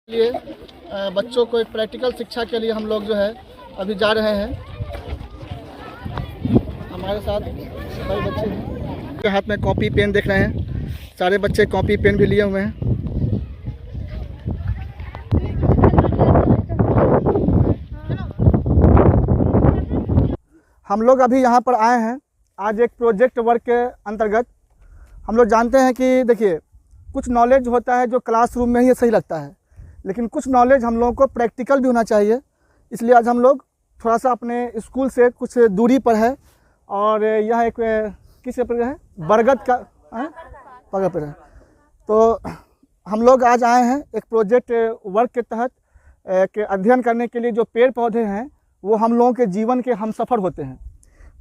लिए बच्चों को एक प्रैक्टिकल शिक्षा के लिए हम लोग जो है अभी जा रहे हैं। हमारे साथ कई बच्चे हैं, के हाथ में कॉपी पेन देख रहे हैं। सारे बच्चे कॉपी पेन भी लिए हुए हैं। हम लोग अभी यहाँ पर आए हैं आज एक प्रोजेक्ट वर्क के अंतर्गत। हम लोग जानते हैं कि देखिए, कुछ नॉलेज होता है जो क्लासरूम में ही सही लगता है, लेकिन कुछ नॉलेज हम लोगों को प्रैक्टिकल भी होना चाहिए। इसलिए आज हम लोग थोड़ा सा अपने स्कूल से कुछ दूरी पर है और यह एक किस पर है, बरगद का पगड़ पर है। तो हम लोग आज आए हैं एक प्रोजेक्ट वर्क के तहत के अध्ययन करने के लिए। जो पेड़ पौधे हैं वो हम लोगों के जीवन के हमसफ़र होते हैं।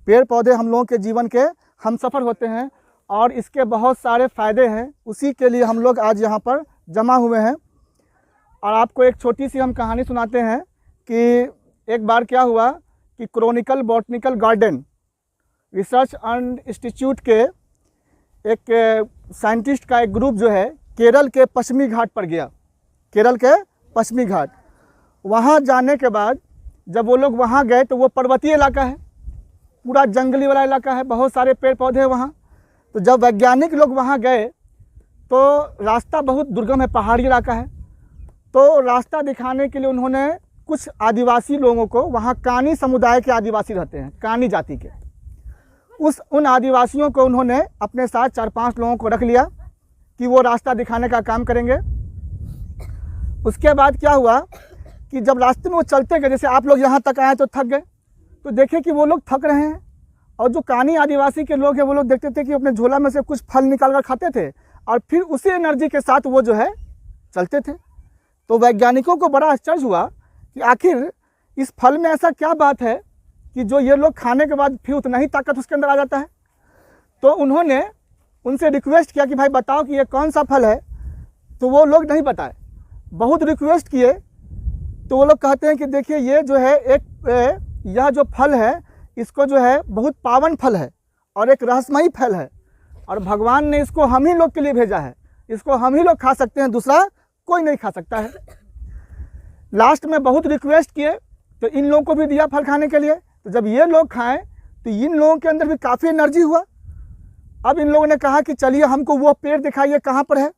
पेड़ पौधे हम लोगों के जीवन के हमसफ़र होते हैं और इसके बहुत सारे फ़ायदे हैं। उसी के लिए हम लोग आज यहाँ पर जमा हुए हैं। और आपको एक छोटी सी हम कहानी सुनाते हैं कि एक बार क्या हुआ कि Chronicle botanical garden research and institute के एक साइंटिस्ट का एक ग्रुप जो है केरल के पश्चिमी घाट पर गया। केरल के पश्चिमी घाट, वहाँ जाने के बाद जब वो लोग वहाँ गए तो वो पर्वतीय इलाका है, पूरा जंगली वाला इलाका है, बहुत सारे पेड़ पौधे हैं वहाँ। तो जब वैज्ञानिक लोग वहाँ गए तो रास्ता बहुत दुर्गम है, पहाड़ी इलाका है। तो रास्ता दिखाने के लिए उन्होंने कुछ आदिवासी लोगों को, वहाँ कानी समुदाय के आदिवासी रहते हैं, कानी जाति के, उन आदिवासियों को उन्होंने अपने साथ 4-5 लोगों को रख लिया कि वो रास्ता दिखाने का काम करेंगे। उसके बाद क्या हुआ कि जब रास्ते में वो चलते गए, जैसे आप लोग यहाँ तक आए तो थक गए, तो देखे कि वो लोग थक रहे हैं और जो कानी आदिवासी के लोग हैं वो लोग देखते थे कि अपने झोला में से कुछ फल निकाल कर खाते थे और फिर उसी एनर्जी के साथ वो जो है चलते थे। तो वैज्ञानिकों को बड़ा आश्चर्य हुआ कि आखिर इस फल में ऐसा क्या बात है कि जो ये लोग खाने के बाद फिर उतना ही ताकत उसके अंदर आ जाता है। तो उन्होंने उनसे रिक्वेस्ट किया कि भाई बताओ कि ये कौन सा फल है। तो वो लोग नहीं बताए, बहुत रिक्वेस्ट किए तो वो लोग कहते हैं कि देखिए ये जो है यह जो फल है इसको जो है बहुत पावन फल है और एक रहस्यमयी फल है और भगवान ने इसको हम ही लोग के लिए भेजा है, इसको हम ही लोग खा सकते हैं, दूसरा कोई नहीं खा सकता है। लास्ट में बहुत रिक्वेस्ट किए तो इन लोगों को भी दिया फल खाने के लिए। तो जब ये लोग खाएं तो इन लोगों के अंदर भी काफ़ी एनर्जी हुआ। अब इन लोगों ने कहा कि चलिए हमको वो पेड़ दिखाइए कहाँ पर है।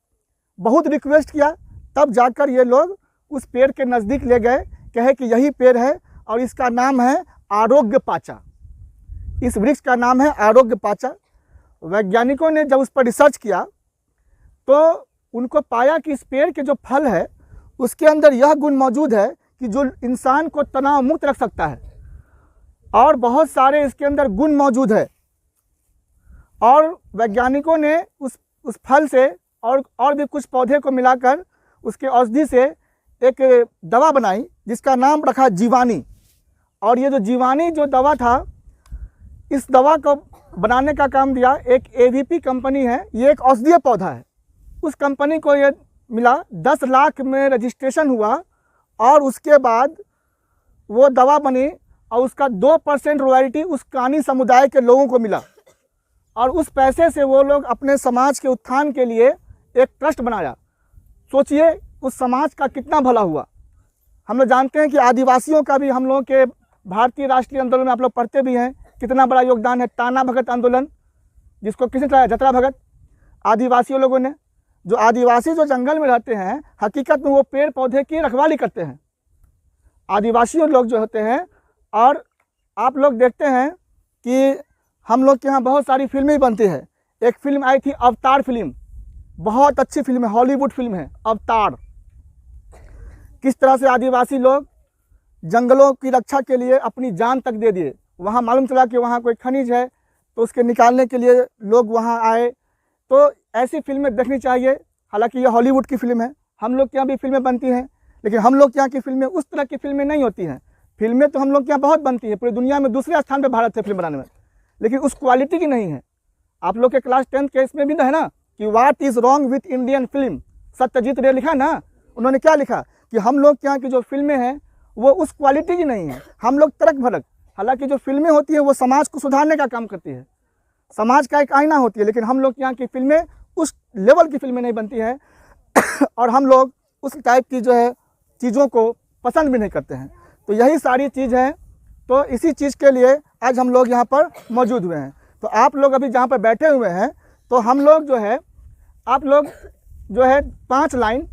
बहुत रिक्वेस्ट किया, तब जाकर ये लोग उस पेड़ के नज़दीक ले गए, कहे कि यही पेड़ है और इसका नाम है आरोग्य पाचा। इस वृक्ष का नाम है आरोग्य पाचा। वैज्ञानिकों ने जब उस पर रिसर्च किया तो उनको पाया कि इस पेड़ के जो फल है उसके अंदर यह गुण मौजूद है कि जो इंसान को तनाव मुक्त रख सकता है और बहुत सारे इसके अंदर गुण मौजूद है। और वैज्ञानिकों ने उस फल से और भी कुछ पौधे को मिलाकर उसके औषधि से एक दवा बनाई जिसका नाम रखा जीवानी। और ये जो जीवानी जो दवा था, इस दवा को बनाने का काम दिया एक AVP कंपनी है। ये एक औषधीय पौधा है। उस कंपनी को ये मिला, 10 लाख में रजिस्ट्रेशन हुआ और उसके बाद वो दवा बनी और उसका 2% रॉयल्टी उस कानी समुदाय के लोगों को मिला। और उस पैसे से वो लोग अपने समाज के उत्थान के लिए एक ट्रस्ट बनाया। सोचिए उस समाज का कितना भला हुआ। हम लोग जानते हैं कि आदिवासियों का भी हम लोगों के भारतीय राष्ट्रीय आंदोलन में आप लोग पढ़ते भी हैं कितना बड़ा योगदान है। टाना भगत आंदोलन, जिसको किसने चलाया, जतरा भगत। आदिवासियों लोगों ने, जो आदिवासी जो जंगल में रहते हैं हकीकत में वो पेड़ पौधे की रखवाली करते हैं, आदिवासियों लोग जो होते हैं। और आप लोग देखते हैं कि हम लोग के यहाँ बहुत सारी फिल्में बनती है। एक फिल्म आई थी अवतार फिल्म, बहुत अच्छी फिल्म है, हॉलीवुड फिल्म है अवतार। किस तरह से आदिवासी लोग जंगलों की रक्षा के लिए अपनी जान तक दे दिए। वहाँ मालूम चला कि वहाँ कोई खनिज है तो उसके निकालने के लिए लोग वहाँ आए। तो ऐसी फिल्में देखनी चाहिए। हालांकि ये हॉलीवुड की फिल्म है, हम लोग के यहाँ भी फिल्में बनती हैं, लेकिन हम लोग के यहाँ की फिल्में उस तरह की फिल्में नहीं होती हैं। फिल्में तो हम लोग के यहाँ बहुत बनती हैं, पूरी दुनिया में दूसरे स्थान पर भारत है फिल्म बनाने में, लेकिन उस क्वालिटी की नहीं है। आप लोग के क्लास 10 के इसमें भी है ना कि what is wrong with Indian film, Satyajit रे लिखा ना। उन्होंने क्या लिखा कि हम लोग के यहाँ की जो फिल्में हैं वो उस क्वालिटी की नहीं है, हम लोग तर्क भरक। हालांकि जो फिल्में होती हैं वो समाज को सुधारने का काम करती है, समाज का एक आईना होती है, लेकिन हम लोग यहाँ की फिल्में उस लेवल की फिल्में नहीं बनती हैं और हम लोग उस टाइप की जो है चीज़ों को पसंद भी नहीं करते हैं। तो यही सारी चीज़ है, तो इसी चीज़ के लिए आज हम लोग यहाँ पर मौजूद हुए हैं। तो आप लोग अभी जहाँ पर बैठे हुए हैं, तो हम लोग जो है, आप लोग जो है 5 लाइन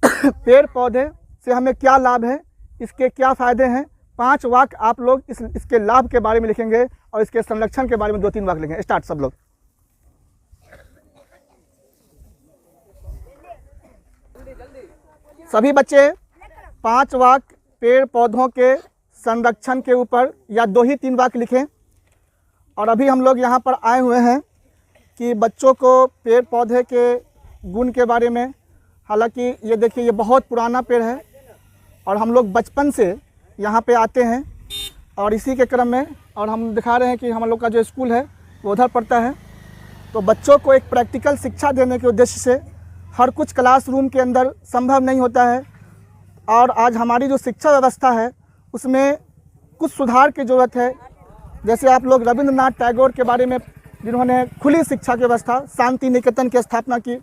पेड़ पौधे से हमें क्या लाभ है, इसके क्या फ़ायदे हैं, 5 वाक्य आप लोग इसके लाभ के बारे में लिखेंगे और इसके संरक्षण के बारे में 2-3 वाक्य लिखेंगे। स्टार्ट सब लोग। सभी बच्चे 5 वाक्य पेड़ पौधों के संरक्षण के ऊपर या 2 ही 3 वाक्य लिखें। और अभी हम लोग यहाँ पर आए हुए हैं कि बच्चों को पेड़ पौधे के गुण के बारे में, हालांकि ये देखिए ये बहुत पुराना पेड़ है और हम लोग बचपन से यहाँ पे आते हैं और इसी के क्रम में, और हम दिखा रहे हैं कि हम लोग का जो स्कूल है वो उधर पड़ता है। तो बच्चों को एक प्रैक्टिकल शिक्षा देने के उद्देश्य से हर कुछ क्लासरूम के अंदर संभव नहीं होता है, और आज हमारी जो शिक्षा व्यवस्था है उसमें कुछ सुधार की ज़रूरत है। जैसे आप लोग रविंद्रनाथ टैगोर के बारे में, जिन्होंने खुली शिक्षा की व्यवस्था शांति निकेतन की स्थापना की,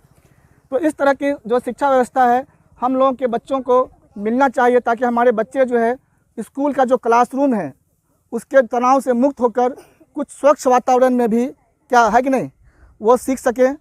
तो इस तरह की जो शिक्षा व्यवस्था है हम लोगों के बच्चों को मिलना चाहिए, ताकि हमारे बच्चे जो है स्कूल का जो क्लासरूम है उसके तनाव से मुक्त होकर कुछ स्वच्छ वातावरण में भी, क्या है कि नहीं, वो सीख सकें।